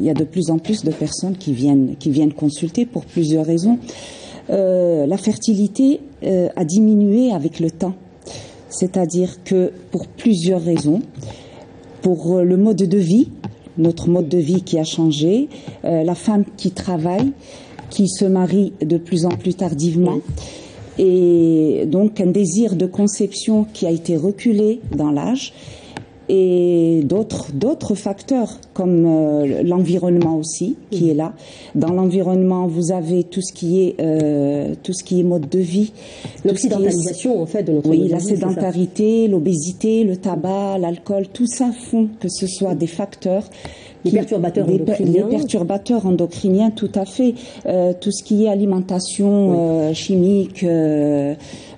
il y a de plus en plus de personnes qui viennent consulter pour plusieurs raisons. La fertilité a diminué avec le temps. C'est-à-dire que pour plusieurs raisons, pour le mode de vie, notre mode de vie qui a changé, la femme qui travaille, qui se marie de plus en plus tardivement, et donc un désir de conception qui a été reculé dans l'âge, et d'autres facteurs comme l'environnement aussi qui est là. Dans l'environnement, vous avez tout ce qui est mode de vie, l'occidentalisation en fait de notre mode de vie, la sédentarité, l'obésité, le tabac, l'alcool, tout ça font que ce soit des facteurs. Les perturbateurs endocriniens. Les perturbateurs endocriniens, tout à fait. Tout ce qui est alimentation chimique,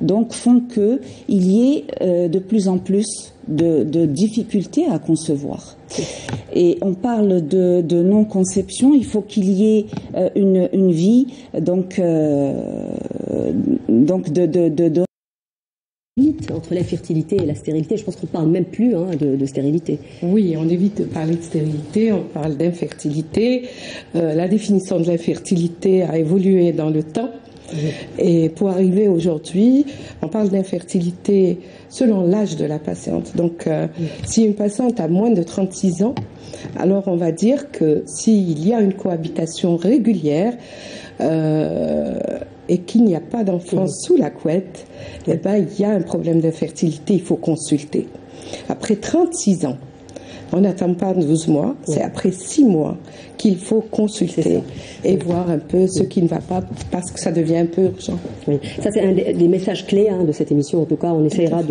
donc font que il y ait de plus en plus de difficultés à concevoir. Et on parle de non-conception. Il faut qu'il y ait une vie donc de entre l'infertilité et la stérilité. Je pense qu'on ne parle même plus de stérilité. Oui, on évite de parler de stérilité, on parle d'infertilité. La définition de l'infertilité a évolué dans le temps. Et pour arriver aujourd'hui, on parle d'infertilité selon l'âge de la patiente. Donc, si une patiente a moins de 36 ans, alors on va dire que s'il y a une cohabitation régulière, et qu'il n'y a pas d'enfant sous la couette, eh ben, il y a un problème d'infertilité, il faut consulter. Après 36 ans, on n'attend pas 12 mois, c'est après 6 mois qu'il faut consulter et voir un peu ce qui ne va pas, parce que ça devient un peu urgent. Oui. Ça, c'est un des messages clés de cette émission. En tout cas, on essaiera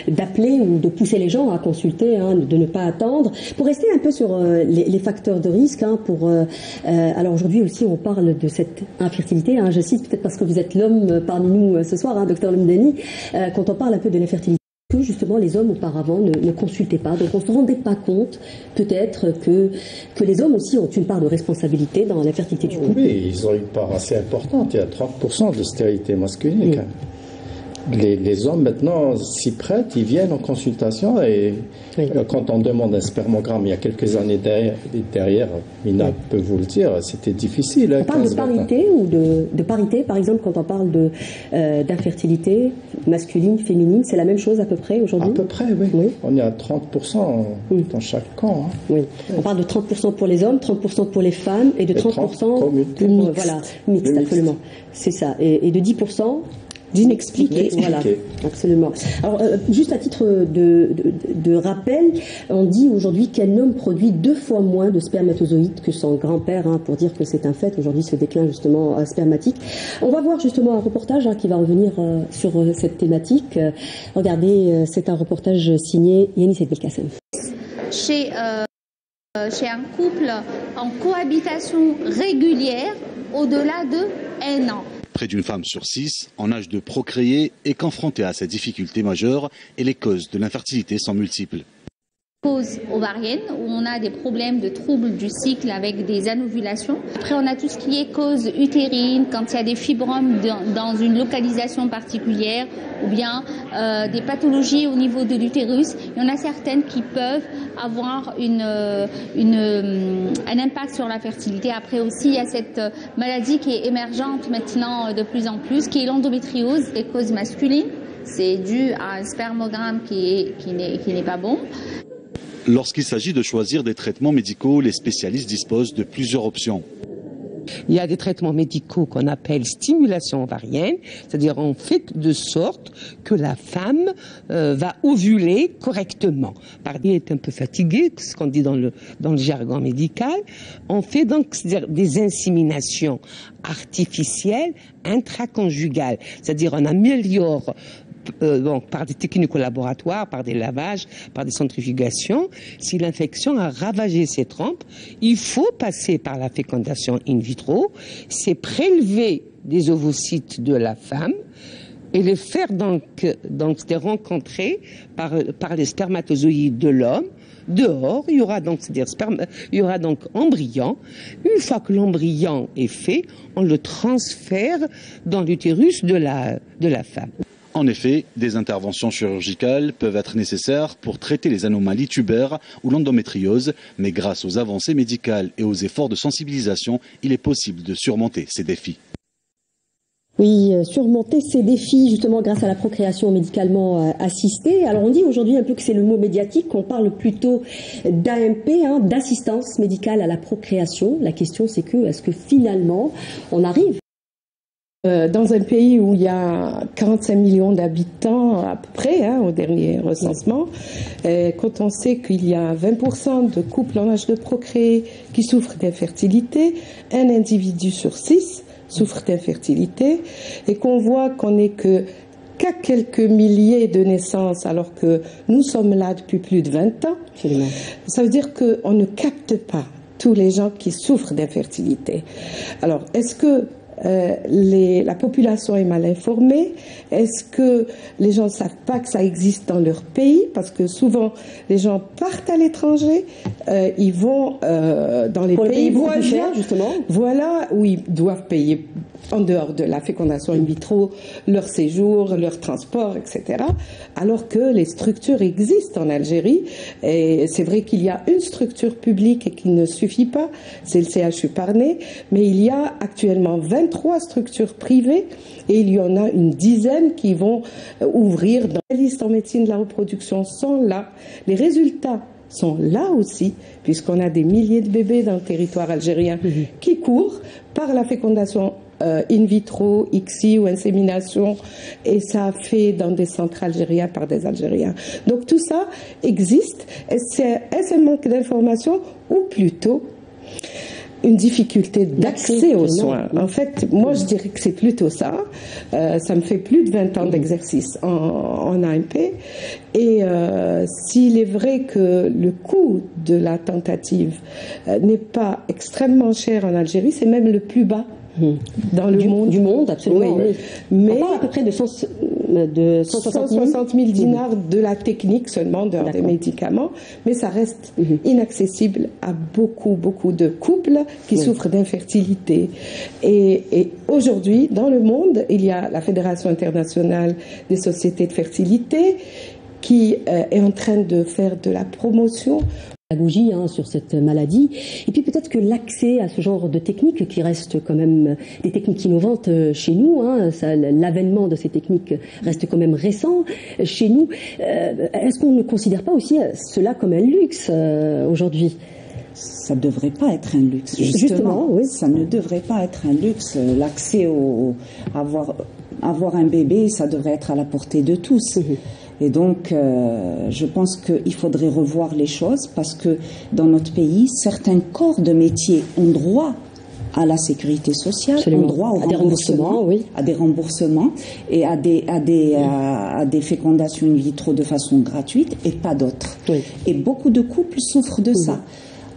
d'appeler ou de pousser les gens à consulter, de ne pas attendre. Pour rester un peu sur les facteurs de risque, alors aujourd'hui aussi, on parle de cette infertilité. Je cite peut-être parce que vous êtes l'homme parmi nous ce soir, docteur Lemdeni, quand on parle un peu de l'infertilité, que justement les hommes auparavant ne consultaient pas. Donc on ne se rendait pas compte peut-être que les hommes aussi ont une part de responsabilité dans la fertilité du couple. Oui, ils ont une part assez importante. Il y a 30% de stérilité masculine. Les hommes maintenant s'y prêtent, ils viennent en consultation et quand on demande un spermogramme il y a quelques années derrière Mina peut vous le dire, c'était difficile. On parle de parité ou de parité, par exemple, quand on parle d'infertilité masculine, féminine, c'est la même chose à peu près aujourd'hui? À peu près, oui. On est à 30% dans chaque camp. Oui. On parle de 30% pour les hommes, 30% pour les femmes et de 30% pour mixte, absolument. C'est ça. Et de 10% d'inexpliqué. Voilà, absolument. Alors, juste à titre de rappel, on dit aujourd'hui qu'un homme produit 2 fois moins de spermatozoïdes que son grand-père, pour dire que c'est un fait, aujourd'hui, ce déclin justement spermatique. On va voir justement un reportage qui va revenir sur cette thématique. Regardez, c'est un reportage signé Yanis Belkacem. Chez un couple en cohabitation régulière, au-delà de 1 an. Près d'une femme sur 6 en âge de procréer est confrontée à ces difficultés majeures et les causes de l'infertilité sont multiples. Causes ovariennes, où on a des problèmes de troubles du cycle avec des anovulations. Après, on a tout ce qui est cause utérine, quand il y a des fibromes dans une localisation particulière, ou bien des pathologies au niveau de l'utérus. Il y en a certaines qui peuvent avoir un impact sur la fertilité. Après aussi, il y a cette maladie qui est émergente maintenant de plus en plus, qui est l'endométriose, les causes masculines. C'est dû à un spermogramme qui n'est pas bon. Lorsqu'il s'agit de choisir des traitements médicaux, les spécialistes disposent de plusieurs options. Il y a des traitements médicaux qu'on appelle stimulation ovarienne, c'est-à-dire on fait de sorte que la femme va ovuler correctement. Elle est un peu fatiguée, ce qu'on dit dans le jargon médical. On fait donc des inséminations artificielles intraconjugales, c'est-à-dire on améliore par des techniques au laboratoire, par des lavages, par des centrifugations. Si l'infection a ravagé ces trompes, il faut passer par la fécondation in vitro, c'est prélever des ovocytes de la femme et les faire donc les rencontrer par les spermatozoïdes de l'homme. Dehors, il y aura donc embryon. Une fois que l'embryon est fait, on le transfère dans l'utérus de la femme. En effet, des interventions chirurgicales peuvent être nécessaires pour traiter les anomalies tubaires ou l'endométriose, mais grâce aux avancées médicales et aux efforts de sensibilisation, il est possible de surmonter ces défis. Oui, surmonter ces défis justement grâce à la procréation médicalement assistée. Alors on dit aujourd'hui un peu que c'est le mot médiatique, on parle plutôt d'AMP, d'assistance médicale à la procréation. La question c'est que est-ce que finalement on arrive dans un pays où il y a 45 millions d'habitants à peu près, au dernier recensement, quand on sait qu'il y a 20% de couples en âge de procréer qui souffrent d'infertilité, un individu sur 6 souffre d'infertilité, et qu'on voit qu'on n'est qu'à quelques milliers de naissances alors que nous sommes là depuis plus de 20 ans, absolument. Ça veut dire qu'on ne capte pas tous les gens qui souffrent d'infertilité. Alors, est-ce que la population est mal informée? Est-ce que les gens ne savent pas que ça existe dans leur pays? Parce que souvent, les gens partent à l'étranger, ils vont dans les pays voisins, justement. Voilà, où ils doivent payer en dehors de la fécondation in vitro, leur séjour, leur transport, etc. Alors que les structures existent en Algérie. Et c'est vrai qu'il y a une structure publique et qui ne suffit pas, c'est le CHU Parnay, mais il y a actuellement 23 structures privées et il y en a une dizaine qui vont ouvrir dans la liste en médecine de la reproduction sont là. Les résultats sont là aussi, puisqu'on a des milliers de bébés dans le territoire algérien qui courent par la fécondation in vitro, ICSI ou insémination, et ça fait dans des centres algériens par des Algériens. Donc tout ça existe. Est-ce un manque d'information ou plutôt une difficulté d'accès aux soins? En fait, moi je dirais que c'est plutôt ça. Ça me fait plus de 20 ans d'exercice en AMP. Et s'il est vrai que le coût de la tentative n'est pas extrêmement cher en Algérie, c'est même le plus bas dans le monde. Du monde, absolument. Oui. Mais on parle à peu près de 160 000 dinars de la technique seulement, des médicaments, mais ça reste inaccessible à beaucoup de couples qui souffrent d'infertilité. Et aujourd'hui, dans le monde, il y a la Fédération internationale des sociétés de fertilité qui est en train de faire de la promotion sur cette maladie, et puis peut-être que l'accès à ce genre de techniques qui restent quand même des techniques innovantes chez nous, l'avènement de ces techniques reste quand même récent chez nous. Est-ce qu'on ne considère pas aussi cela comme un luxe aujourd'hui? Ça ne devrait pas être un luxe. Justement, oui. Ça ne devrait pas être un luxe. L'accès avoir un bébé, ça devrait être à la portée de tous. Et donc, je pense qu'il faudrait revoir les choses parce que dans notre pays, certains corps de métier ont droit à la sécurité sociale, ont droit au remboursement, à des remboursements et à des fécondations in vitro de façon gratuite et pas d'autres. Et beaucoup de couples souffrent de ça.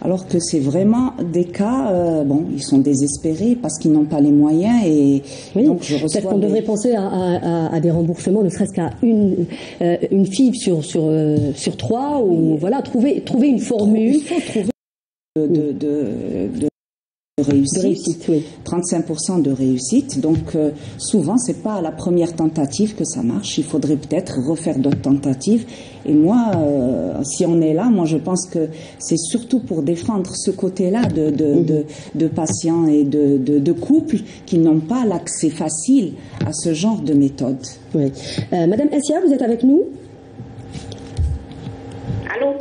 Alors que c'est vraiment des cas, ils sont désespérés parce qu'ils n'ont pas les moyens et donc je reçois. Peut-être qu'on devrait penser à des remboursements, ne serait-ce qu'à une FIV sur 3 ou voilà, trouver une formule. Il faut trouver de réussite, 35% de réussite. Donc souvent c'est pas à la première tentative que ça marche. Il faudrait peut-être refaire d'autres tentatives. Et moi, si on est là, moi je pense que c'est surtout pour défendre ce côté-là de patients et de couples qui n'ont pas l'accès facile à ce genre de méthode. Oui. Madame Essia, vous êtes avec nous? Allô?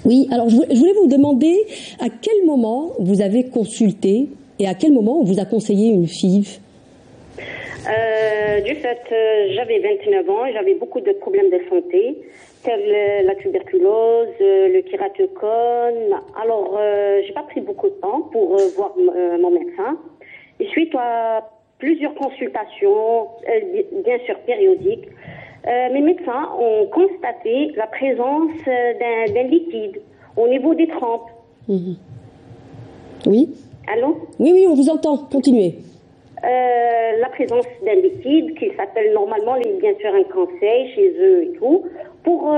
Oui, alors je voulais vous demander à quel moment vous avez consulté et à quel moment on vous a conseillé une FIV? Du fait, j'avais 29 ans, j'avais beaucoup de problèmes de santé, tels la tuberculose, le kératocone. Alors, j'ai pas pris beaucoup de temps pour voir mon médecin. Et suite à plusieurs consultations, bien sûr périodiques, mes médecins ont constaté la présence d'un liquide au niveau des trompes. Oui. Allô? Oui, on vous entend. Continuez. La présence d'un liquide qui s'appelle normalement, bien sûr, un conseil chez eux et tout. Pour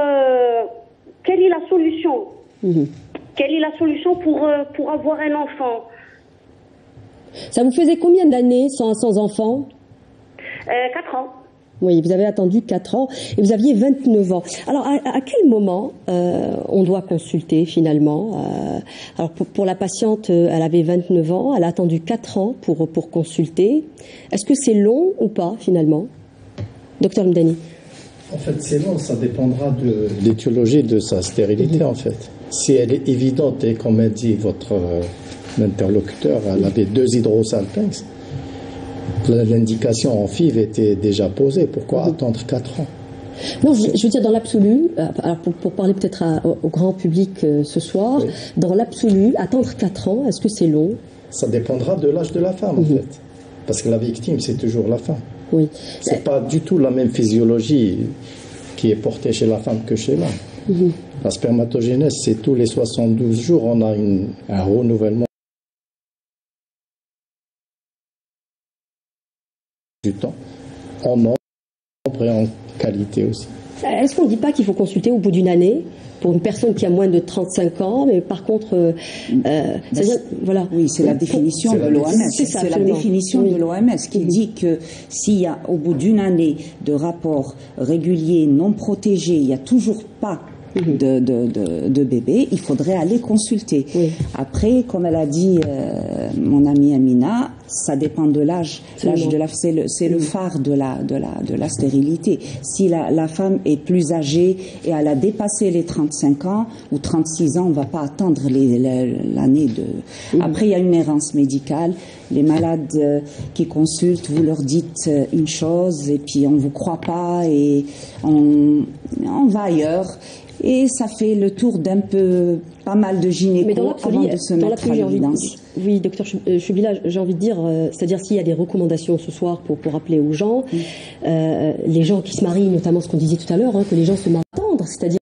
quelle est la solution? Quelle est la solution pour avoir un enfant? Ça vous faisait combien d'années sans enfant? 4 ans. Oui, vous avez attendu 4 ans et vous aviez 29 ans. Alors, à quel moment on doit consulter finalement alors, pour la patiente, elle avait 29 ans, elle a attendu 4 ans pour consulter. Est-ce que c'est long ou pas finalement, Docteur Mdani? En fait, c'est long, ça dépendra de l'étiologie de sa stérilité, en fait. Si elle est évidente, et comme a dit votre interlocuteur, elle avait 2 hydrosalpinx, l'indication en FIV était déjà posée. Pourquoi attendre 4 ans? Non, je veux dire dans l'absolu, alors pour parler peut-être au grand public ce soir, oui. Dans l'absolu, attendre 4 ans, est-ce que c'est long? Ça dépendra de l'âge de la femme, en fait. Parce que la victime, c'est toujours la femme. Oui. C'est pas du tout la même physiologie qui est portée chez la femme que chez l'homme. La spermatogénèse, c'est tous les 72 jours, on a un renouvellement du temps, en nombre et en qualité aussi. Est-ce qu'on ne dit pas qu'il faut consulter au bout d'une année pour une personne qui a moins de 35 ans, mais par contre, voilà. Oui, c'est la définition de l'OMS. C'est la définition de l'OMS qui dit que s'il y a au bout d'une année de rapports réguliers non protégés, il n'y a toujours pas de bébé, il faudrait aller consulter. Oui. Après, comme elle a dit mon amie Amina, ça dépend de l'âge. L'âge de c'est le phare de la stérilité. Si la femme est plus âgée et elle a dépassé les 35 ans ou 36 ans, on ne va pas attendre l'année de... Après, il y a une errance médicale. Les malades qui consultent, vous leur dites une chose et puis on ne vous croit pas et on va ailleurs. Et ça fait le tour pas mal de gynécos avant de se mettre à l'évidence. Oui, docteur Chubila, j'ai envie de dire, c'est-à-dire s'il y a des recommandations ce soir pour rappeler aux gens, les gens qui se marient, notamment ce qu'on disait tout à l'heure, que les gens se marient attendre, c'est-à-dire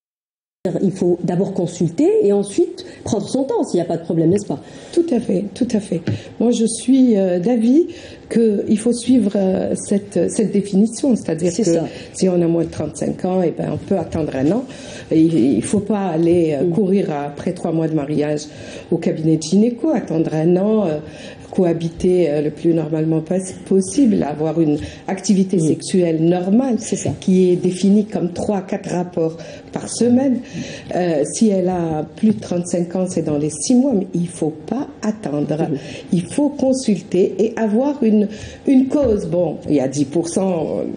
il faut d'abord consulter et ensuite prendre son temps s'il n'y a pas de problème, n'est-ce pas? Tout à fait, tout à fait. Moi, je suis d'avis qu'il faut suivre cette définition, c'est-à-dire que si on a moins de 35 ans, eh ben, on peut attendre 1 an. Il ne faut pas aller courir après 3 mois de mariage au cabinet de gynéco, attendre 1 an, cohabiter le plus normalement possible, avoir une activité sexuelle normale, qui est définie comme 3-4 rapports par semaine. Si elle a plus de 35 ans, c'est dans les 6 mois, mais il ne faut pas attendre. Il faut consulter et avoir une cause. Bon, il y a 10%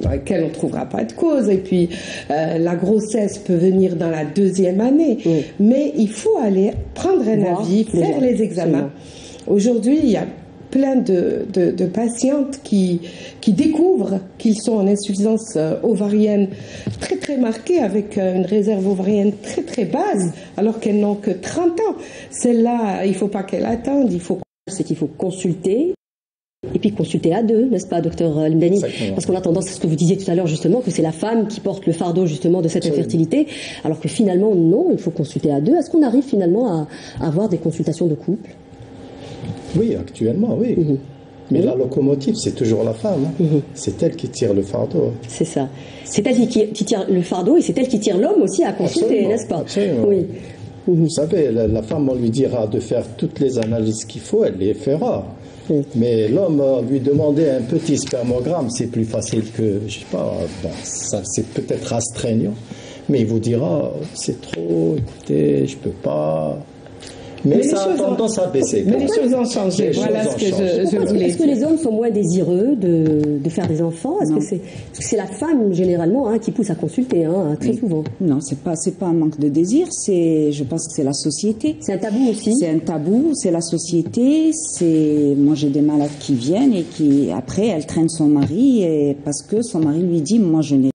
dans lesquels on ne trouvera pas de cause, et puis la grossesse peut venir dans la 2e année, mais il faut aller prendre un avis, faire les examens. Aujourd'hui, il y a plein de patientes qui découvrent qu'ils sont en insuffisance ovarienne très très marquée, avec une réserve ovarienne très très basse, alors qu'elles n'ont que 30 ans. Celle-là, il ne faut pas qu'elle attende, c'est qu'il faut consulter. Et puis consulter à 2, n'est-ce pas, docteur Mdani? Parce qu'on a tendance, c'est ce que vous disiez tout à l'heure justement, que c'est la femme qui porte le fardeau justement de cette infertilité, alors que finalement non, il faut consulter à 2. Est-ce qu'on arrive finalement à avoir des consultations de couple? Oui, actuellement, oui. Mais la locomotive, c'est toujours la femme. C'est elle qui tire le fardeau. C'est ça. C'est elle qui tire le fardeau et c'est elle qui tire l'homme aussi à consulter, n'est-ce pas? Absolument. Oui. Vous savez, la femme, on lui dira de faire toutes les analyses qu'il faut, elle les fera. Mais l'homme, lui demander un petit spermogramme, c'est plus facile que, je sais pas, bon, ça c'est peut-être astreignant, mais il vous dira, c'est trop, écoutez, je peux pas. Mais ça a tendance à baisser. Mais les choses ont changé. Voilà ce que je voulais dire. Est-ce que les hommes sont moins désireux de faire des enfants? Est-ce que c'est la femme généralement qui pousse à consulter très souvent? Non, c'est pas un manque de désir. Je pense que c'est la société. C'est un tabou aussi. C'est un tabou. C'est la société. Moi j'ai des malades qui viennent et qui après elles traînent son mari parce que son mari lui dit moi je n'ai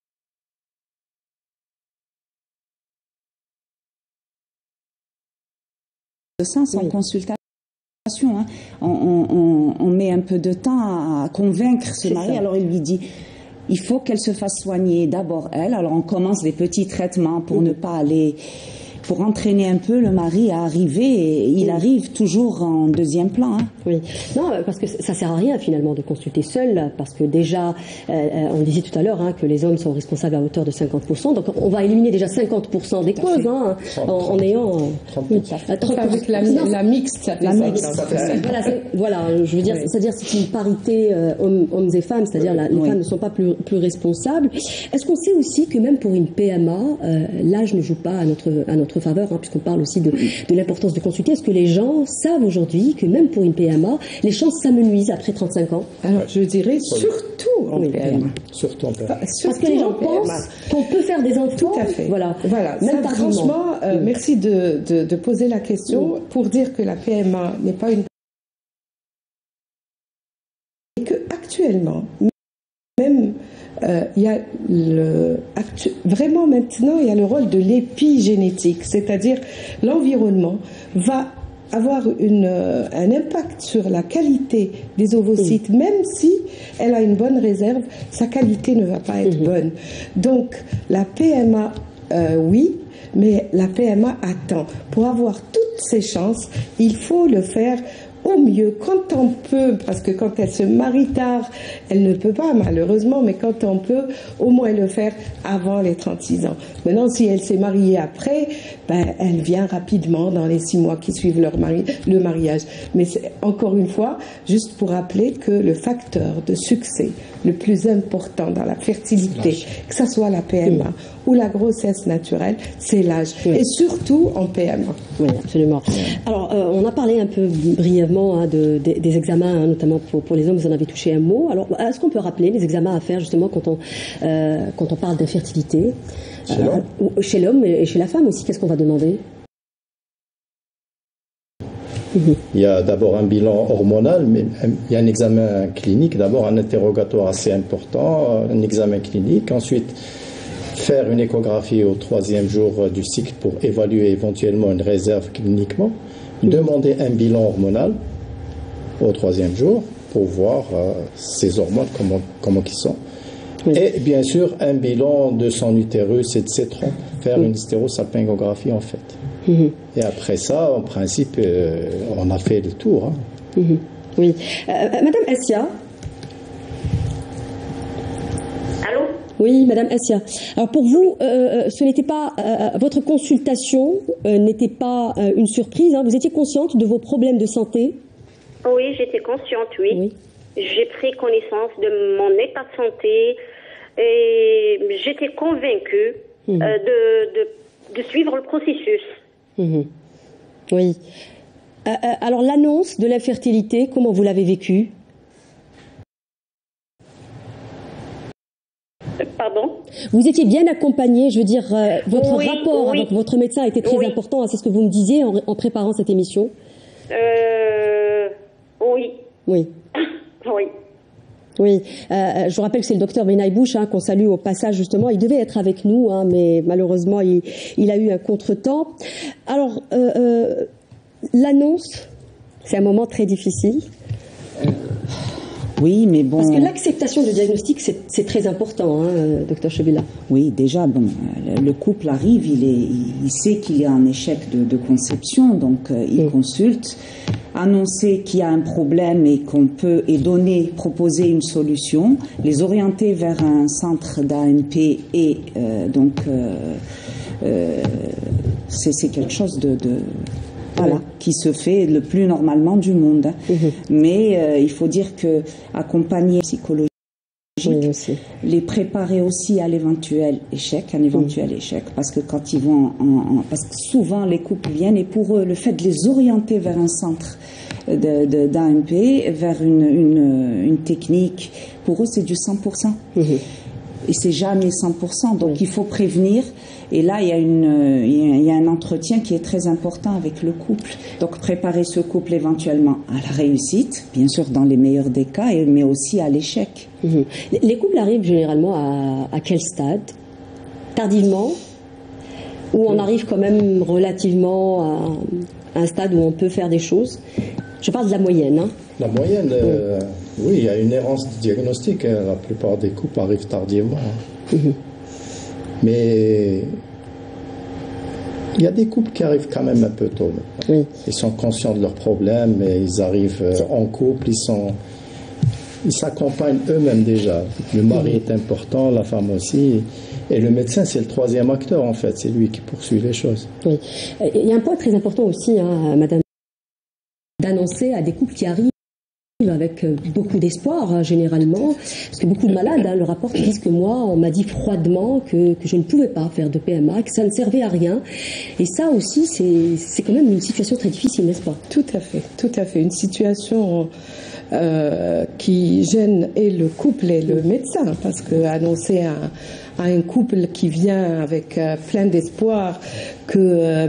sans consultation. On met un peu de temps à convaincre ce mari. Alors il lui dit il faut qu'elle se fasse soigner d'abord elle. Alors on commence des petits traitements pour ne pas aller pour entraîner un peu le mari à arriver, et il arrive toujours en deuxième plan. Hein. Oui, non, parce que ça sert à rien finalement de consulter seul, parce que déjà, on disait tout à l'heure que les hommes sont responsables à hauteur de 50%, donc on va éliminer déjà 50% des causes en ayant 30%. Avec la mixte. Voilà, je veux dire, c'est-à-dire c'est une parité hommes et femmes, c'est-à-dire les femmes ne sont pas plus responsables. Est-ce qu'on sait aussi que même pour une PMA, l'âge ne joue pas à notre faveur, puisqu'on parle aussi de l'importance de consulter. Est-ce que les gens savent aujourd'hui que même pour une PMA, les chances s'amenuisent après 35 ans? Alors, je dirais surtout en PMA. Surtout en PMA. Parce que les gens pensent qu'on peut faire des enfants. Tout à fait. Voilà. Même franchement, merci de poser la question pour dire que la PMA n'est pas une... Et que actuellement, même... il y a vraiment maintenant il y a le rôle de l'épigénétique, c'est-à-dire l'environnement va avoir un impact sur la qualité des ovocytes, même si elle a une bonne réserve, sa qualité ne va pas être bonne. Donc la PMA, oui, mais la PMA attend. Pour avoir toutes ses chances, il faut le faire au mieux, quand on peut, parce que quand elle se marie tard, elle ne peut pas malheureusement, mais quand on peut, au moins le faire avant les 36 ans. Maintenant, si elle s'est mariée après, elle vient rapidement dans les 6 mois qui suivent le mariage. Mais c'est, encore une fois, juste pour rappeler que le facteur de succès le plus important dans la fertilité, que ce soit la PMA ou la grossesse naturelle, c'est l'âge. Et surtout en PMA. Oui, absolument. Alors, on a parlé un peu brièvement des examens, notamment pour les hommes, vous en avez touché un mot. Alors, est-ce qu'on peut rappeler les examens à faire justement quand on parle d'infertilité chez l'homme et chez la femme aussi? Qu'est-ce qu'on va demander? Il y a d'abord un bilan hormonal, mais il y a un examen clinique, d'abord un interrogatoire assez important, un examen clinique, ensuite faire une échographie au 3e jour du cycle pour évaluer éventuellement une réserve cliniquement, demander un bilan hormonal au 3e jour pour voir ces hormones, comment ils sont. Et bien sûr, un bilan de son utérus et de ses trompes, faire une hystérosalpingographie en fait. Et après ça, en principe, on a fait le tour. Oui. Madame Essia. Allô? Oui, Madame Essia. Alors pour vous, ce n'était pas votre consultation n'était pas une surprise. Vous étiez consciente de vos problèmes de santé? Oui, j'étais consciente, oui. J'ai pris connaissance de mon état de santé et j'étais convaincue de suivre le processus. Oui. Alors l'annonce de l'infertilité, comment vous l'avez vécue? Pardon? Vous étiez bien accompagnée, je veux dire, votre rapport avec votre médecin était très important, c'est ce que vous me disiez en préparant cette émission? Oui. Oui. Oui. Oui, je vous rappelle que c'est le docteur Benaï Bouche qu'on salue au passage justement. Il devait être avec nous, mais malheureusement il a eu un contretemps. Alors l'annonce, c'est un moment très difficile. Oui, mais bon. Parce que l'acceptation du diagnostic, c'est très important, docteur Chebila. Oui, déjà, bon, le couple arrive, il sait qu'il y a un échec de conception, donc il consulte, annoncer qu'il y a un problème et qu'on peut proposer une solution, les orienter vers un centre d'AMP et c'est quelque chose qui se fait le plus normalement du monde. Mais il faut dire que accompagner psychologique, les préparer aussi à l'éventuel échec, parce que quand ils vont parce que souvent les couples viennent et pour eux le fait de les orienter vers un centre d'AMP, vers une technique, pour eux c'est du 100%. Et c'est jamais 100%, donc il faut prévenir. Et là, il y a un entretien qui est très important avec le couple. Donc, préparer ce couple éventuellement à la réussite, bien sûr dans les meilleurs des cas, mais aussi à l'échec. Les couples arrivent généralement à quel stade? Tardivement? Ou on arrive quand même relativement à un stade où on peut faire des choses? Je parle de la moyenne. La moyenne, oui, il y a une errance de diagnostic. La plupart des couples arrivent tardivement. Mais Il y a des couples qui arrivent quand même un peu tôt. Oui. Ils sont conscients de leurs problèmes et ils arrivent en couple, ils s'accompagnent eux-mêmes déjà. Le mari est important, la femme aussi. Et le médecin, c'est le troisième acteur en fait, c'est lui qui poursuit les choses. Oui. Il y a un point très important aussi, hein, madame, d'annoncer à des couples qui arrivent avec beaucoup d'espoir, hein, généralement, parce que beaucoup de malades le rapportent, disent que moi, on m'a dit froidement que je ne pouvais pas faire de PMA, que ça ne servait à rien. Et ça aussi, c'est quand même une situation très difficile, n'est-ce pas? Tout à fait. Une situation qui gêne et le couple et le médecin, parce que annoncer à un couple qui vient avec plein d'espoir que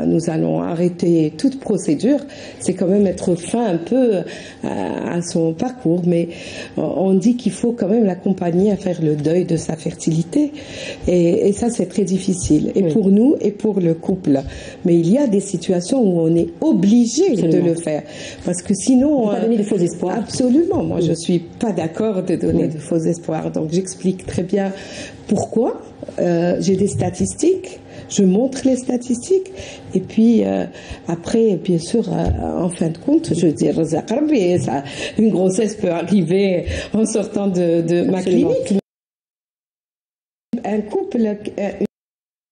nous allons arrêter toute procédure, c'est quand même être fin un peu à son parcours. Mais on dit qu'il faut quand même l'accompagner à faire le deuil de sa fertilité, et ça c'est très difficile, et pour nous et pour le couple. Mais il y a des situations où on est obligé de le faire, parce que sinon... pas donner de faux espoirs. Absolument, moi je suis pas d'accord de donner de faux espoirs, donc j'explique très bien pourquoi. J'ai des statistiques, je montre les statistiques, et puis après, bien sûr, en fin de compte, je veux dire, une grossesse peut arriver en sortant de ma clinique. Un couple,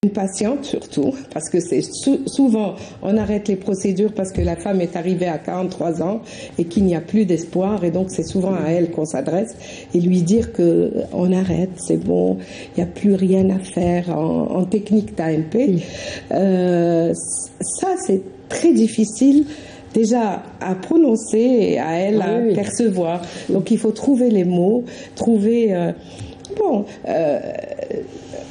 une patiente surtout, parce que c'est souvent, on arrête les procédures parce que la femme est arrivée à 43 ans et qu'il n'y a plus d'espoir, et donc c'est souvent à elle qu'on s'adresse, et lui dire que on arrête, c'est bon, il n'y a plus rien à faire en technique d'AMP. Ça c'est très difficile déjà à prononcer et à elle à percevoir. Donc il faut trouver les mots, trouver...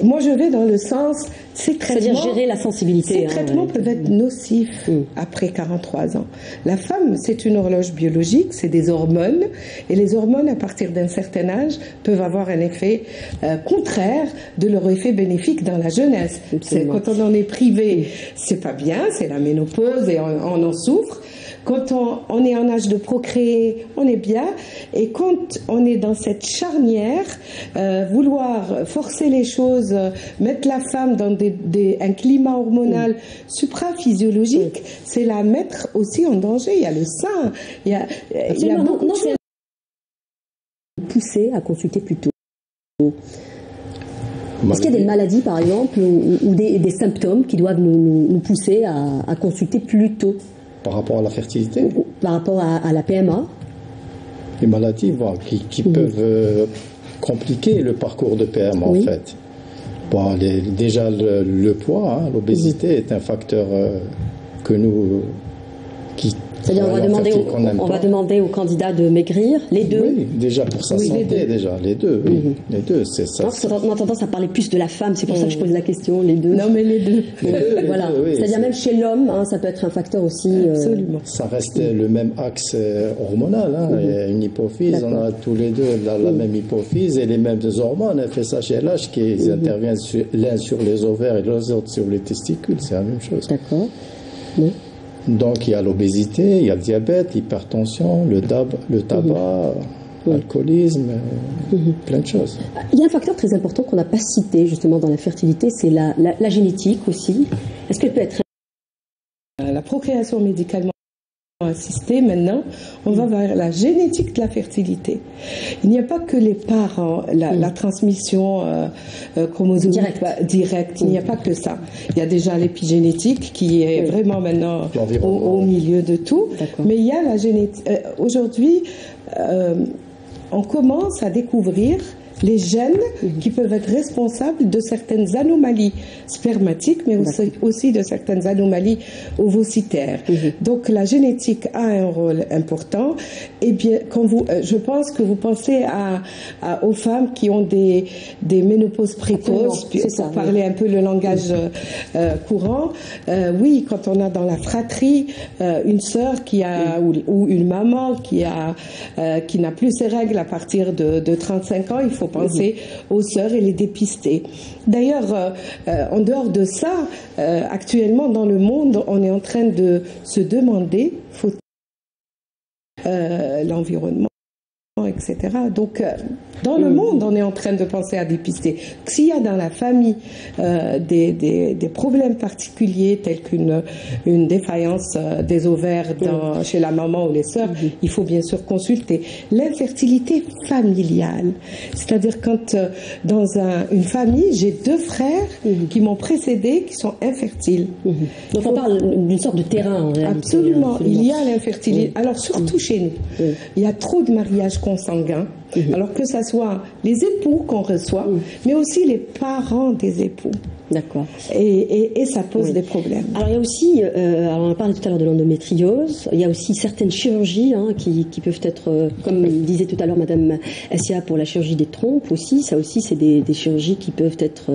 moi je vais dans le sens, ces traitements, c'est-à-dire gérer la sensibilité. Ces traitements peuvent être nocifs après 43 ans. La femme, c'est une horloge biologique, c'est des hormones, et les hormones, à partir d'un certain âge, peuvent avoir un effet contraire de leur effet bénéfique dans la jeunesse. Quand on en est privé, c'est pas bien, c'est la ménopause et on en souffre. Quand on est en âge de procréer, on est bien. Et quand on est dans cette charnière, vouloir forcer les choses, mettre la femme dans un climat hormonal supraphysiologique, c'est la mettre aussi en danger. Il y a le sein, il y a beaucoup de choses. Pousser à consulter plus tôt. Est-ce qu'il y a des maladies, par exemple, ou des symptômes qui doivent nous pousser à consulter plus tôt? Par rapport à la fertilité? Par rapport à la PMA? Les maladies qui peuvent compliquer le parcours de PMA, en fait. Bon, déjà, le poids, l'obésité est un facteur que nous... C'est-à-dire on va demander aux candidats de maigrir, les deux. Oui, déjà pour sa santé, déjà, les deux. Les deux, c'est ça. On a tendance à parler plus de la femme, c'est pour ça que je pose la question, les deux. Non, mais les deux. Voilà. C'est-à-dire même chez l'homme, ça peut être un facteur aussi. Absolument. Ça reste le même axe hormonal. Il y a une hypophyse, on a tous les deux la même hypophyse et les mêmes hormones, FSH et LH, qui interviennent l'un sur les ovaires et l'autre sur les testicules. C'est la même chose. D'accord. Oui. Donc il y a l'obésité, il y a le diabète, l'hypertension, le tabac, l'alcoolisme, plein de choses. Il y a un facteur très important qu'on n'a pas cité justement dans la fertilité, c'est la génétique aussi. Est-ce qu'elle peut être... La procréation médicalement assistée, maintenant, on va vers la génétique de la fertilité. Il n'y a pas que les parents, la transmission chromosomique directe, il n'y a pas que ça. Il y a déjà l'épigénétique qui est vraiment maintenant au milieu de tout. Mais il y a la génétique. Aujourd'hui, on commence à découvrir les gènes qui peuvent être responsables de certaines anomalies spermatiques, mais aussi de certaines anomalies ovocytaires. Donc la génétique a un rôle important. Et bien, je pense que vous pensez aux femmes qui ont des ménopauses précoces, pour parler un peu le langage courant. Oui, quand on a dans la fratrie une sœur qui a ou une maman qui n'a plus ses règles à partir de 35 ans, il faut penser aux sœurs et les dépister. D'ailleurs, en dehors de ça, actuellement dans le monde, on est en train de se demander, l'environnement, etc. Donc, Dans le monde, on est en train de penser à dépister. S'il y a dans la famille des problèmes particuliers tels qu'une défaillance des ovaires chez la maman ou les sœurs, il faut bien sûr consulter. L'infertilité familiale, c'est-à-dire quand dans une famille, j'ai 2 frères qui m'ont précédé, qui sont infertiles. Donc on parle d'une sorte de terrain en réalité. Absolument. Il y a l'infertilité. Alors surtout chez nous, il y a trop de mariages consanguins. Alors que ce soit les époux qu'on reçoit, mais aussi les parents des époux. D'accord. Et ça pose des problèmes. Alors il y a aussi, alors on a parlé tout à l'heure de l'endométriose, il y a aussi certaines chirurgies qui peuvent être, comme disait tout à l'heure Madame Assia pour la chirurgie des trompes aussi, ça aussi c'est des chirurgies qui peuvent être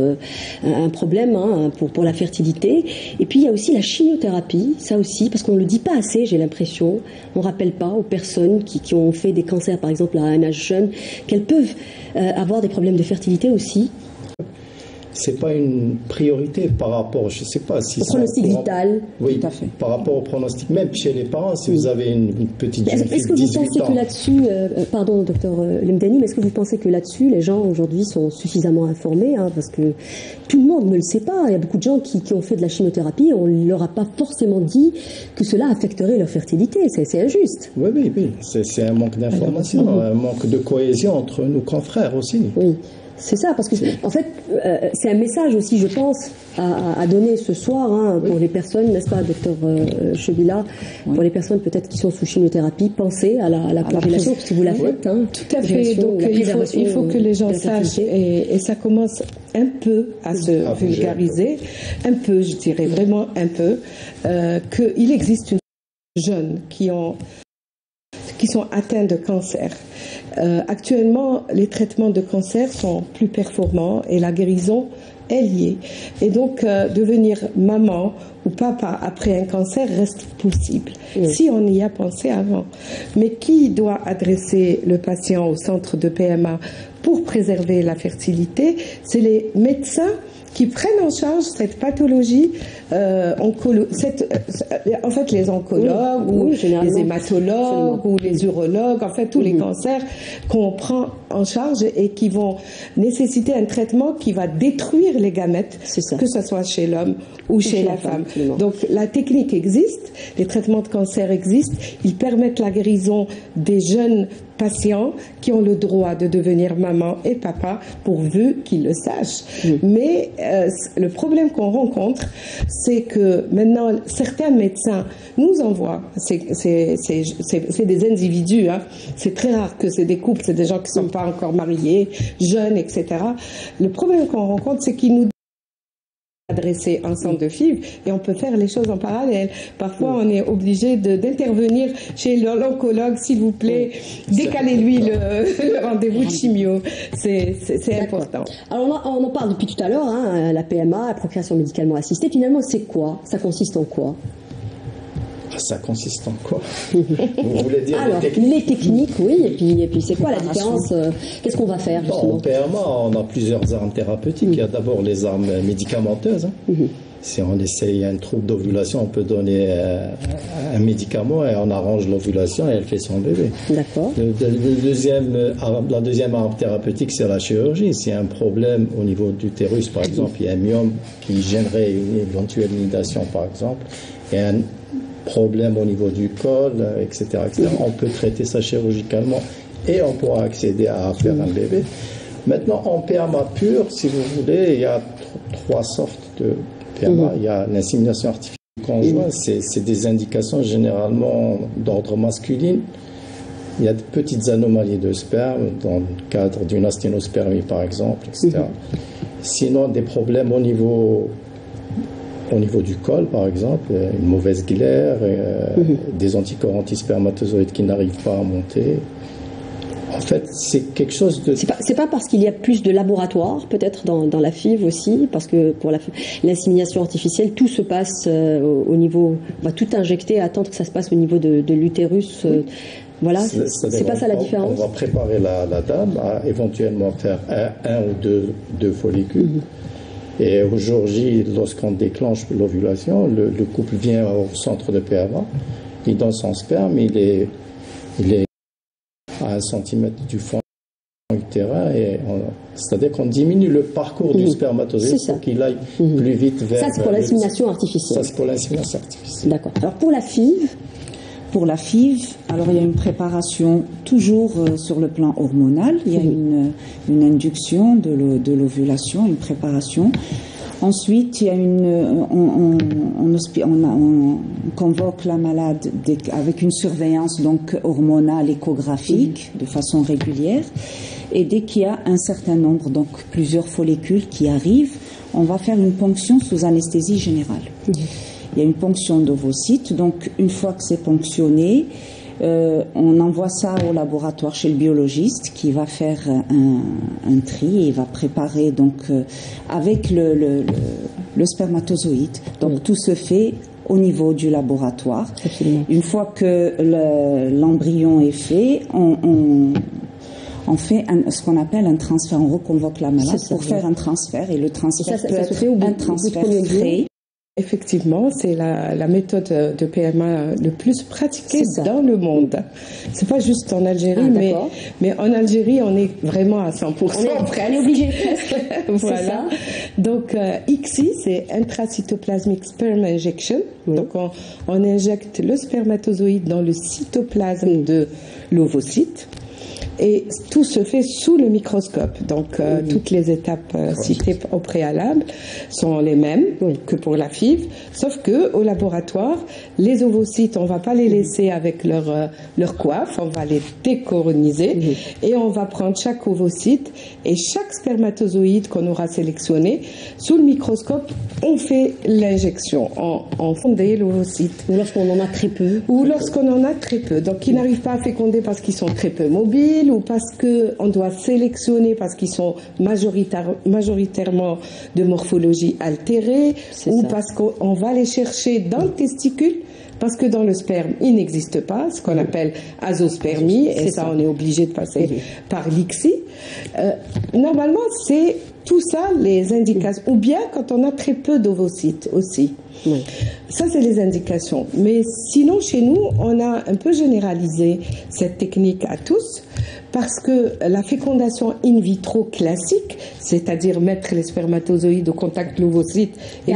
un problème pour la fertilité. Et puis il y a aussi la chimiothérapie, ça aussi, parce qu'on ne le dit pas assez, j'ai l'impression, on ne rappelle pas aux personnes qui ont fait des cancers par exemple à un âge jeune, qu'elles peuvent avoir des problèmes de fertilité aussi. C'est pas une priorité par rapport, je sais pas si au pronostic vital. Oui, tout à fait. Par rapport au pronostic, même chez les parents, si vous avez une petite jeune fille de 18 ans. Est-ce que vous pensez que là-dessus, pardon, docteur Lemdani, mais est-ce que vous pensez que là-dessus, les gens aujourd'hui sont suffisamment informés, parce que tout le monde ne le sait pas. Il y a beaucoup de gens qui ont fait de la chimiothérapie, on ne leur a pas forcément dit que cela affecterait leur fertilité. C'est injuste. Oui. C'est un manque d'information, un manque de cohésion entre nos confrères aussi. Oui. C'est ça, parce que en fait, c'est un message aussi, je pense, à donner ce soir pour les personnes, n'est-ce pas, docteur Chebila, pour les personnes peut-être qui sont sous chimiothérapie, pensez à la congélation, parce que vous la faites. Tout à fait. Donc il faut que les gens sachent, et ça commence un peu à se vulgariser, un peu, je dirais vraiment un peu, qu'il existe une jeunes qui sont atteints de cancer. Actuellement, les traitements de cancer sont plus performants et la guérison est liée. Et donc, devenir maman ou papa après un cancer reste possible, si on y a pensé avant. Mais qui doit adresser le patient au centre de PMA pour préserver la fertilité? C'est les médecins qui prennent en charge cette pathologie, en fait les oncologues ou les hématologues ou les urologues, en fait tous les cancers qu'on prend en charge et qui vont nécessiter un traitement qui va détruire les gamètes, que ce soit chez l'homme ou chez la femme. Donc la technique existe, les traitements de cancer existent, ils permettent la guérison des jeunes patients qui ont le droit de devenir maman et papa pourvu qu'ils le sachent. Mais le problème qu'on rencontre, c'est que maintenant certains médecins nous envoient, c'est des individus, c'est très rare que c'est des couples, c'est des gens qui ne sont pas encore mariés, jeunes, etc. Le problème qu'on rencontre, c'est qu'ils nous adresser un centre de FIV et on peut faire les choses en parallèle. Parfois, on est obligé d'intervenir chez l'oncologue, s'il vous plaît, décalez-lui le rendez-vous de chimio. C'est important. Alors, on en parle depuis tout à l'heure, la PMA, la procréation médicalement assistée. Finalement, c'est quoi? Ça consiste en quoi? Ça consiste en quoi? Vous voulez dire alors, les techniques, oui, et puis c'est quoi la différence? Qu'est-ce qu'on va faire justement? En PMA, on a plusieurs armes thérapeutiques. Il y a d'abord les armes médicamenteuses. Si on essaye un trouble d'ovulation, on peut donner un médicament et on arrange l'ovulation et elle fait son bébé. D'accord. La deuxième arme thérapeutique, c'est la chirurgie. S'il y a un problème au niveau de l'utérus, par exemple, il y a un myome qui gênerait une éventuelle nidation, par exemple, et un problème au niveau du col, etc., on peut traiter ça chirurgicalement et on pourra accéder à faire un bébé. Maintenant, en PMA pur, si vous voulez, il y a 3 sortes de PMA. Il y a l'insémination artificielle conjointe, c'est des indications généralement d'ordre masculin. Il y a de petites anomalies de sperme dans le cadre d'une asténospermie, par exemple, etc. Sinon, des problèmes au niveau du col, par exemple, une mauvaise glaire, des anticorps antispermatozoïdes qui n'arrivent pas à monter. En fait, c'est quelque chose de... C'est pas parce qu'il y a plus de laboratoires, peut-être, dans la FIV aussi, parce que pour l'insémination artificielle, tout se passe au niveau... On va tout injecter, attendre que ça se passe au niveau de l'utérus. Voilà, c'est pas ça la différence. On va préparer la dame à éventuellement faire un ou deux follicules. Et au jour J, lorsqu'on déclenche l'ovulation, le couple vient au centre de PMA, il donne son sperme, il est à 1 centimètre du fond utérin et c'est-à-dire qu'on diminue le parcours du spermatozoïde pour qu'il aille plus vite vers... Ça, c'est pour l'insémination artificielle. Ça, c'est pour l'insémination artificielle. D'accord. Alors, pour la FIV, alors il y a une préparation toujours sur le plan hormonal. Il y a une induction de l'ovulation, une préparation. Ensuite, il y a on convoque la malade avec une surveillance donc hormonale échographique de façon régulière. Et dès qu'il y a un certain nombre, donc plusieurs follicules qui arrivent, on va faire une ponction sous anesthésie générale. Il y a une ponction d'ovocytes. Donc, une fois que c'est ponctionné, on envoie ça au laboratoire chez le biologiste qui va faire un tri et va préparer donc avec le spermatozoïde. Donc tout se fait au niveau du laboratoire. Absolument. Une fois que l'embryon est fait, on fait ce qu'on appelle un transfert. On reconvoque la malade pour faire un transfert et le transfert peut être un transfert frais. Effectivement, c'est la méthode de PMA le plus pratiquée dans le monde. C'est pas juste en Algérie, mais en Algérie, on est vraiment à 100%. On est obligé presque. Voilà. Donc, ICSI, c'est Intracytoplasmic Sperm Injection. Donc, on injecte le spermatozoïde dans le cytoplasme de l'ovocyte. Et tout se fait sous le microscope. Donc, toutes les étapes citées au préalable sont les mêmes que pour la FIV, sauf que au laboratoire, les ovocytes, on va pas les laisser avec leur coiffe, on va les décoroniser et on va prendre chaque ovocyte et chaque spermatozoïde qu'on aura sélectionné sous le microscope, on fait l'injection, on fondait l'ovocyte. Ou lorsqu'on en a très peu. Ou lorsqu'on en a très peu. Donc, ils n'arrivent pas à féconder parce qu'ils sont très peu mobiles ou parce qu'on doit sélectionner parce qu'ils sont majoritairement de morphologie altérée ou parce qu'on va les chercher dans le testicule parce que dans le sperme, il n'existe pas, ce qu'on appelle azospermie, et ça, on est obligé de passer par l'ICSI. Normalement, c'est tout ça, les indications, ou bien quand on a très peu d'ovocytes aussi. Ça, c'est les indications. Mais sinon, chez nous, on a un peu généralisé cette technique à tous parce que la fécondation in vitro classique, c'est-à-dire mettre les spermatozoïdes au contact de l'ovocyte et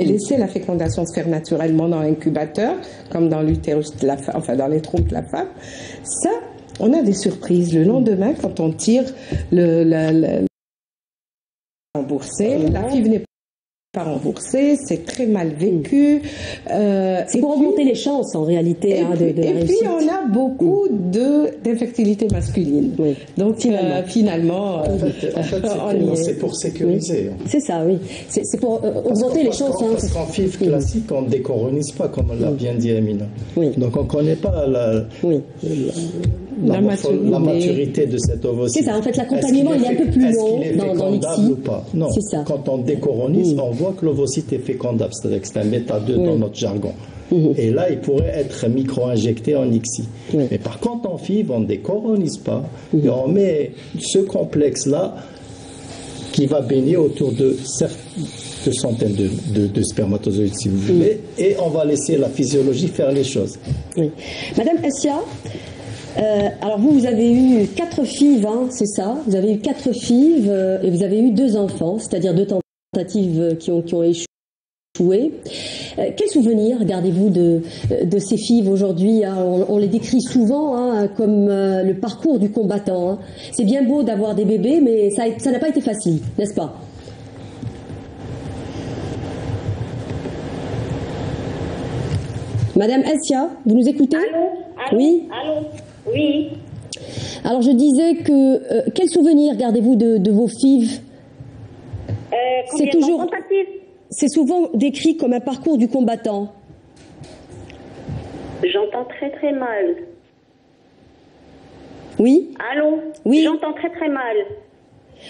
laisser la fécondation se faire naturellement dans l'incubateur, comme dans l'utérus de la femme, enfin dans les trompes de la femme, ça, on a des surprises. Le lendemain, quand on tire le remboursé, la FIV n'est pas remboursée, c'est très mal vécu. C'est pour augmenter les chances en réalité de et réussite. puis on a beaucoup d'infertilité masculine. Donc finalement, c'est pour sécuriser. C'est ça, oui. C'est pour augmenter les chances. Parce qu'en FIV classique, on ne décoronise pas, comme l'a bien dit Amina. Donc on ne connaît pas la maturité de cet ovocyte. C'est ça, en fait, l'accompagnement il est un peu plus long dans l'ICSI. Ou pas? Non, quand on décoronise, on voit que l'ovocyte est fécondable, c'est-à-dire que c'est un bêta 2 dans notre jargon. Et là, il pourrait être micro-injecté en ICSI. Mais par contre, en FIV, on ne décoronise pas et on met ce complexe-là qui va baigner autour de centaines de spermatozoïdes, si vous voulez, et on va laisser la physiologie faire les choses. Madame Essia, alors vous avez eu 4 FIV, c'est ça? Vous avez eu 4 FIV et vous avez eu 2 enfants, c'est-à-dire 2 tentatives qui ont échoué. Quel souvenir gardez-vous de ces FIV aujourd'hui? On les décrit souvent comme le parcours du combattant. C'est bien beau d'avoir des bébés, mais ça n'a pas été facile, n'est-ce pas? Madame Essia, vous nous écoutez? Allô? Oui. Allô? Oui. Alors je disais que quel souvenir gardez-vous de vos FIV? C'est souvent décrit comme un parcours du combattant. J'entends très très mal. Oui? Allô? Oui. J'entends très très mal.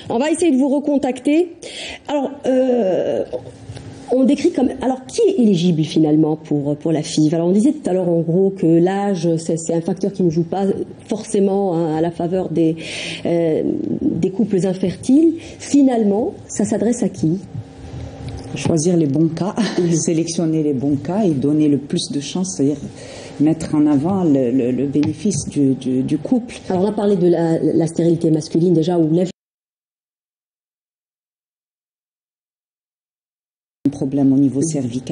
On va essayer de vous recontacter. Alors, on décrit comme... Alors, qui est éligible finalement pour la FIV? Alors, on disait tout à l'heure en gros que l'âge, c'est un facteur qui ne joue pas forcément à la faveur des couples infertiles. Finalement, ça s'adresse à qui? Choisir les bons cas, sélectionner les bons cas et donner le plus de chances. C'est-à-dire, mettre en avant le bénéfice du couple. Alors on a parlé de la stérilité masculine déjà, ou un problème au niveau cervical,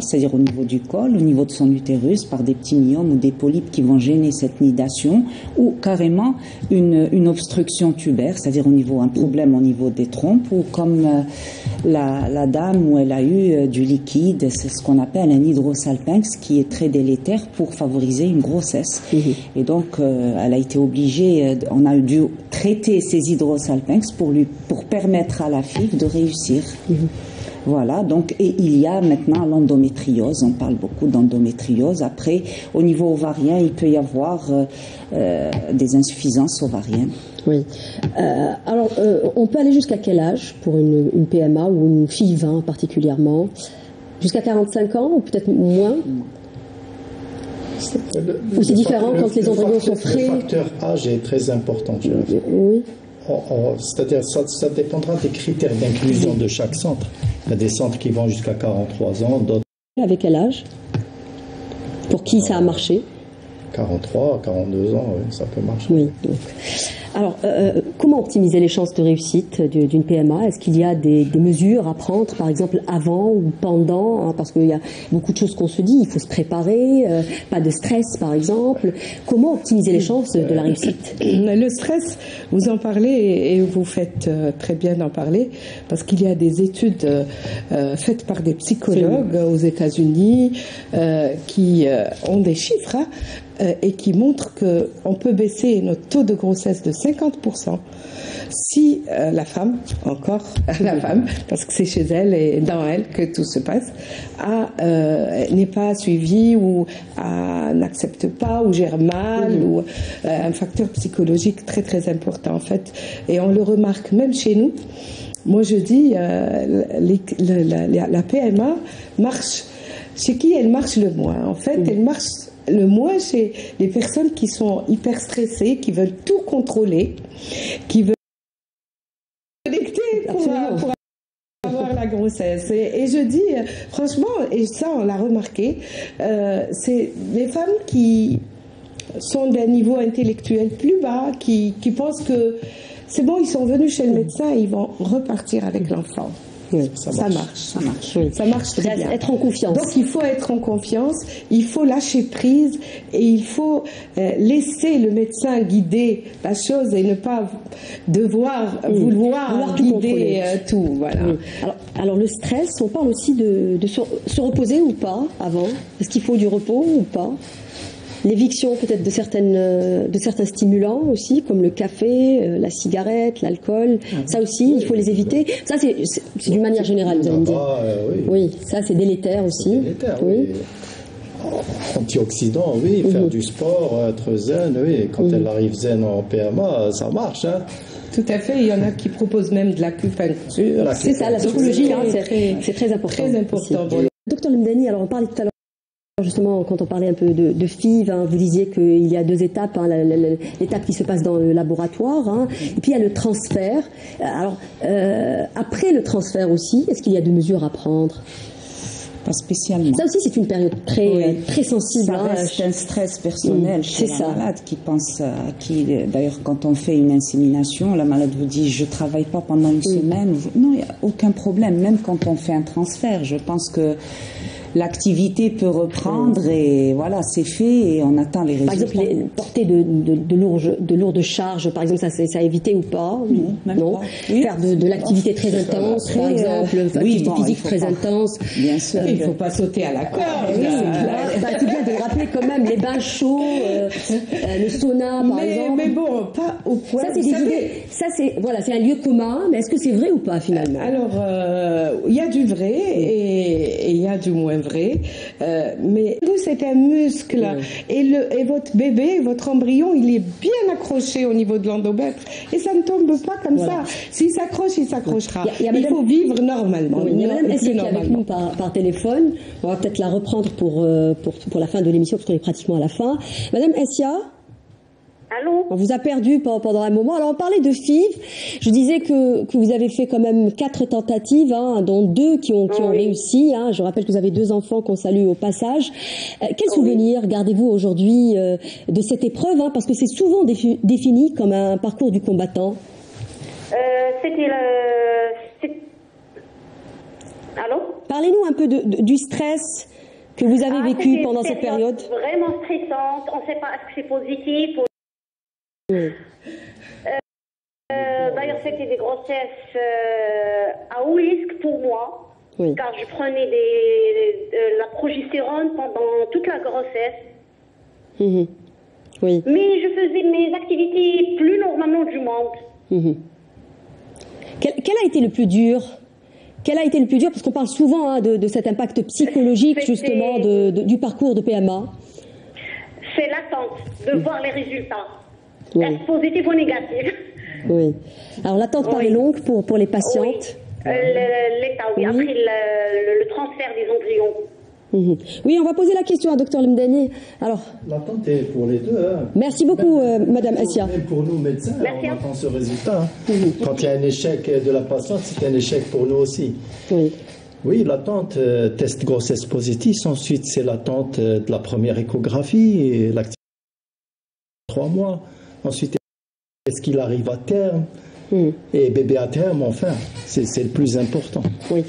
c'est-à-dire au niveau du col, au niveau de son utérus, par des petits myomes ou des polypes qui vont gêner cette nidation, ou carrément une obstruction tubaire, c'est-à-dire un problème au niveau des trompes, ou comme la dame où elle a eu du liquide, c'est ce qu'on appelle un hydrosalpinx, qui est très délétère pour favoriser une grossesse. Et donc, elle a été obligée, on a dû traiter ces hydrosalpinx pour permettre à la fille de réussir. Voilà, donc, et il y a maintenant l'endométriose, on parle beaucoup d'endométriose. Après, au niveau ovarien, il peut y avoir des insuffisances ovariennes. Oui. Alors, on peut aller jusqu'à quel âge pour une PMA ou une FIV particulièrement? Jusqu'à 45 ans ou peut-être moins? Ou c'est différent quand les embryons sont frais? Le facteur âge est très important. Oui. C'est-à-dire ça dépendra des critères d'inclusion de chaque centre. Il y a des centres qui vont jusqu'à 43 ans, d'autres... Avec quel âge? Pour qui ça a marché? 43, 42 ans, oui, ça peut marcher. Oui, donc. Alors, comment optimiser les chances de réussite d'une PMA? Est-ce qu'il y a des mesures à prendre, par exemple, avant ou pendant, hein, parce qu'il y a beaucoup de choses qu'on se dit, il faut se préparer, pas de stress, par exemple. Comment optimiser les chances de la réussite? Le stress, vous en parlez et vous faites très bien d'en parler, parce qu'il y a des études faites par des psychologues aux États-Unis qui ont des chiffres, hein, et qui montre qu'on peut baisser notre taux de grossesse de 50% si la femme, parce que c'est chez elle et dans elle que tout se passe, n'est pas suivie ou n'accepte pas ou gère mal, ou un facteur psychologique très très important en fait. Et on le remarque même chez nous. Moi je dis, la PMA marche, chez qui elle marche le moins? En fait, elle marche le moins chez les personnes qui sont hyper stressées, qui veulent tout contrôler, qui veulent connecter pour avoir la grossesse. Et je dis, franchement, et ça on l'a remarqué, c'est les femmes qui sont d'un niveau intellectuel plus bas, qui pensent que c'est bon, ils sont venus chez le médecin et ils vont repartir avec l'enfant. Oui, ça marche. Oui. Ça marche très bien. Être en confiance. Donc il faut être en confiance, il faut lâcher prise et il faut laisser le médecin guider la chose et ne pas vouloir guider tout. Voilà. Oui. Alors le stress, on parle aussi de se reposer ou pas avant. Est-ce qu'il faut du repos ou pas? L'éviction peut-être de certains stimulants aussi, comme le café, la cigarette, l'alcool. Ça aussi, il faut les éviter. Ça, c'est d'une manière générale, vous allez me dire. Oui, ça, c'est délétère aussi. Délétère, oui. Antioxydants, oui. Faire du sport, être zen, oui. Quand elle arrive zen en PMA, ça marche, hein. Tout à fait. Il y en a qui proposent même de l'acupuncture. C'est ça, la psychologie, c'est très important. Très important. Docteur Lemdani, alors on parlait tout à l'heure. Justement, quand on parlait un peu de FIV, hein, vous disiez qu'il y a deux étapes, hein, l'étape qui se passe dans le laboratoire, hein, et puis il y a le transfert. Alors, après le transfert aussi, est-ce qu'il y a des mesures à prendre? Pas spécialement. Ça aussi, c'est une période très sensible. Ça reste un stress personnel chez la malade qui pense, d'ailleurs, quand on fait une insémination, la malade vous dit, je travaille pas pendant une semaine. Non, il n'y a aucun problème, même quand on fait un transfert. Je pense que l'activité peut reprendre et voilà, c'est fait et on attend les résultats. Par exemple, porter de lourdes charges, par exemple, ça a évité ou pas? Non. Pas. Oui. Faire de l'activité très intense, par exemple, l'activité physique très intense. Bien sûr. Il ne faut pas sauter à la corde. C'est bien de rappeler quand même les bains chauds, le sauna, par exemple. Mais bon, pas au point. Ça, c'est des idées. Ça, c'est un lieu commun, mais est-ce que c'est vrai ou pas finalement? Alors, il y a du vrai et il y a du moins vrai, mais vous, c'est un muscle et votre bébé, votre embryon, il est bien accroché au niveau de l'endomètre et ça ne tombe pas comme ça. S'il s'accroche, il s'accrochera. Il faut vivre normalement. Il y a Madame Essia qui est avec nous par téléphone. On va peut-être la reprendre pour la fin de l'émission parce qu'on est pratiquement à la fin. Madame Essia, Allô? On vous a perdu pendant un moment. Alors, on parlait de FIV. Je disais que vous avez fait quand même 4 tentatives, hein, dont 2 qui ont réussi. Hein. Je rappelle que vous avez 2 enfants qu'on salue au passage. Quel souvenir gardez-vous aujourd'hui de cette épreuve, hein, parce que c'est souvent défini comme un parcours du combattant. Allô? Parlez-nous un peu du stress que vous avez vécu pendant cette période. Vraiment stressante. On ne sait pas est-ce que c'est positif ou... D'ailleurs, c'était des grossesses à haut risque pour moi, car je prenais la progestérone pendant toute la grossesse. Oui. Mais je faisais mes activités plus normalement du monde. Quel a été le plus dur? Quel a été le plus dur? Parce qu'on parle souvent, hein, de cet impact psychologique justement du parcours de PMA. C'est l'attente de voir les résultats. Est-ce positif ou négatif? Oui. Alors l'attente paraît longue pour les patientes. L'état, oui. Après le transfert des embryons. Oui, on va poser la question à Dr Lemdani. Alors, l'attente est pour les deux. Hein. Merci beaucoup, Madame Assia. Même pour nous médecins, on attend ce résultat. Hein. Quand il y a un échec de la patiente, c'est un échec pour nous aussi. Oui, l'attente, test grossesse positif. Ensuite, c'est l'attente de la première échographie, et l'activité 3 mois. Ensuite, est-ce qu'il arrive à terme? Et bébé à terme, enfin, c'est le plus important. Oui.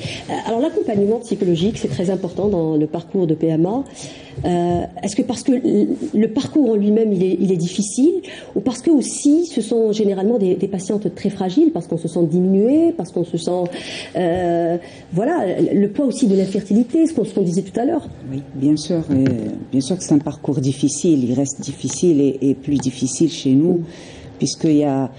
Alors l'accompagnement psychologique, c'est très important dans le parcours de PMA. Est-ce que parce que le parcours en lui-même, il est difficile, ou parce que aussi, ce sont généralement des patientes très fragiles, parce qu'on se sent diminué, parce qu'on se sent, voilà, le poids aussi de l'infertilité, ce qu'on disait tout à l'heure. Oui, bien sûr que c'est un parcours difficile. Il reste difficile et plus difficile chez nous. Puisqu'il y a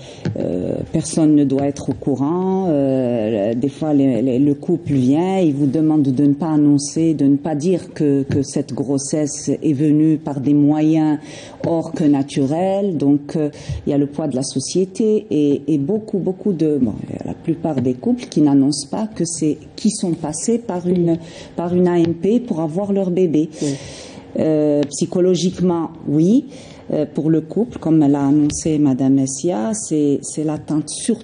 personne ne doit être au courant. Des fois, le couple vient, il vous demande de ne pas annoncer, de ne pas dire que cette grossesse est venue par des moyens hors que naturels. Donc, il y a le poids de la société et beaucoup la plupart des couples qui n'annoncent pas qui sont passés par une AMP pour avoir leur bébé. Psychologiquement, oui. Pour le couple, comme l'a annoncé Madame Assia, c'est l'attente surtout.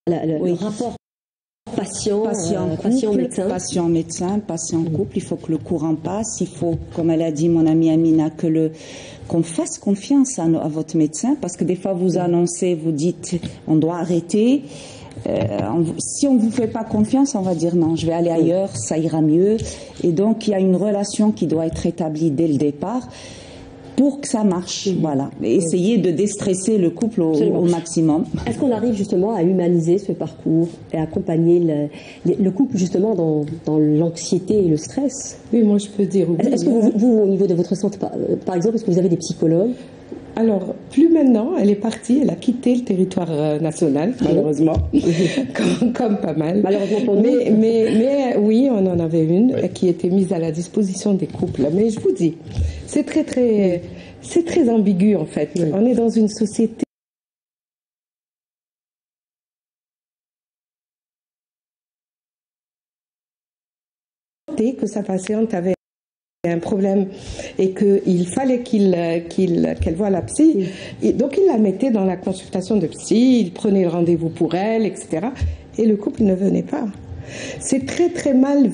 Le rapport patient-médecin. Patient-médecin, patient-couple, il faut que le courant passe, il faut, comme elle a dit mon amie Amina, qu'on fasse confiance à votre médecin, parce que des fois vous annoncez, vous dites on doit arrêter. Si on ne vous fait pas confiance, on va dire non, je vais aller ailleurs, ça ira mieux. Et donc, il y a une relation qui doit être établie dès le départ pour que ça marche. Voilà. Essayez de déstresser le couple au maximum. Est-ce qu'on arrive justement à humaniser ce parcours et à accompagner le couple justement dans l'anxiété et le stress? Oui, moi je peux dire oui. Est-ce que vous, au niveau de votre santé, par exemple, est-ce que vous avez des psychologues? Alors, plus maintenant, elle est partie, elle a quitté le territoire national, malheureusement, comme pas mal. Malheureusement pour nous. Mais oui, on en avait une qui était mise à la disposition des couples. Mais je vous dis, c'est très ambigu en fait. On est dans une société que sa patiente avait un problème et qu'il fallait qu'elle voie la psy. Et donc il la mettait dans la consultation de psy, il prenait le rendez-vous pour elle, etc. Et le couple ne venait pas. C'est très mal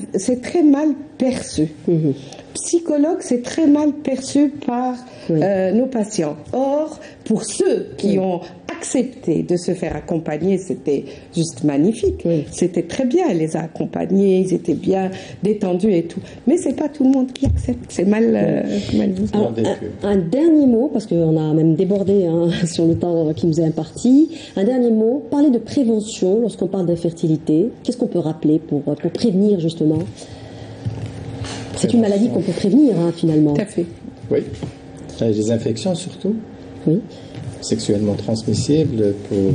perçu. Psychologue, c'est très mal perçu par nos patients. Or, pour ceux qui ont accepté de se faire accompagner, c'était juste magnifique. C'était très bien, elle les a accompagnés, ils étaient bien détendus et tout. Mais c'est pas tout le monde qui accepte, c'est mal vu. Alors, un dernier mot, parce qu'on a même débordé sur le temps qui nous est imparti. Un dernier mot, parler de prévention lorsqu'on parle d'infertilité. Qu'est-ce qu'on peut rappeler pour prévenir justement? C'est une maladie qu'on peut prévenir finalement. Tout à fait. Oui, les infections surtout. Oui. Sexuellement transmissibles pour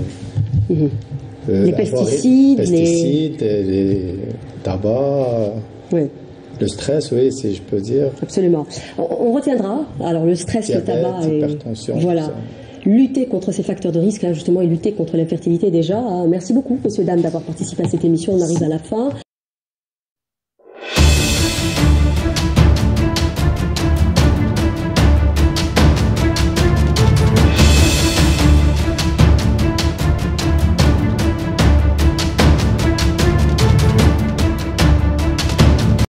les pesticides, les tabacs, le stress, oui, si je peux dire. Absolument. On retiendra. Alors le stress, diabète, le tabac, hypertension, voilà. Lutter contre ces facteurs de risque, justement, et lutter contre l'infertilité déjà. Merci beaucoup, messieurs, dames, d'avoir participé à cette émission. On arrive à la fin.